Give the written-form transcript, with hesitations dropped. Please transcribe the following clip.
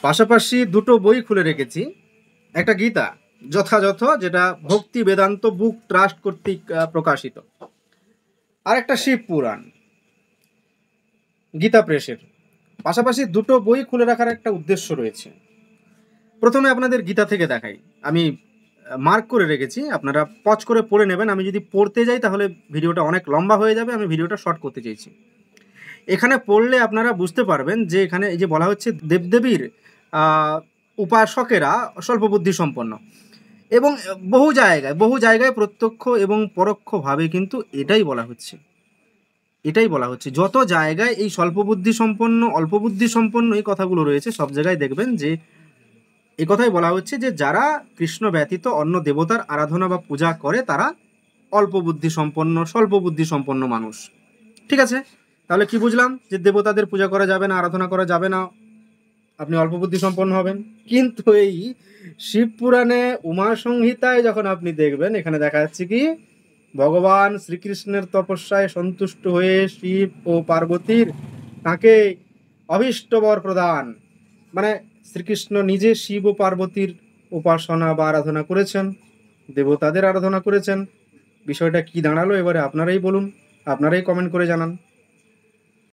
পাশাপাশি দুটো বই খুলে রেখেছি। একটা গীতা যথাযথ, যেটা ভক্তি বেদান্ত বুক ট্রাস্ট কর্তৃক প্রকাশিত, আর একটা শিব পুরাণ গীতা প্রেসের। পাশাপাশি দুটো বই খুলে রাখার একটা উদ্দেশ্য রয়েছে। প্রথমে আপনাদের গীতা থেকে দেখাই, আমি মার্ক করে রেখেছি, আপনারা পজ করে পড়ে নেবেন। আমি যদি পড়তে যাই তাহলে ভিডিওটা অনেক লম্বা হয়ে যাবে, আমি ভিডিওটা শর্ট করতে চেয়েছি। এখানে পড়লে আপনারা বুঝতে পারবেন যে এখানে এই যে বলা হচ্ছে দেবদেবীর উপাসকেরা স্বল্প বুদ্ধি সম্পন্ন, এবং বহু জায়গায় প্রত্যক্ষ এবং পরোক্ষভাবে কিন্তু এটাই বলা হচ্ছে যত জায়গায় এই স্বল্প বুদ্ধি সম্পন্ন অল্প বুদ্ধি সম্পন্ন এই কথাগুলো রয়েছে, সব জায়গায় দেখবেন যে এই কথাই বলা হচ্ছে যে যারা কৃষ্ণ ব্যতীত অন্য দেবতার আরাধনা বা পূজা করে তারা অল্প বুদ্ধি সম্পন্ন স্বল্প বুদ্ধি সম্পন্ন মানুষ। ঠিক আছে, তাহলে কি বুঝলাম? যে দেবতাদের পূজা করা যাবে না, আরাধনা করা যাবে না, আপনি অল্প বুদ্ধি সম্পন্ন হবেন। কিন্তু এই শিব পুরাণে উমা সংহিতায় যখন আপনি দেখবেন, এখানে দেখা যাচ্ছে কি ভগবান শ্রীকৃষ্ণের তপস্যায় সন্তুষ্ট হয়ে শিব ও পার্বতীর তাকে অভীষ্ট বর প্রদান, মানে শ্রীকৃষ্ণ নিজে শিব ও পার্বতীর উপাসনা বা আরাধনা করেছেন, দেবতাদের আরাধনা করেছেন। বিষয়টা কি দাঁড়ালো এবারে আপনারাই বলুন, আপনারাই কমেন্ট করে জানান।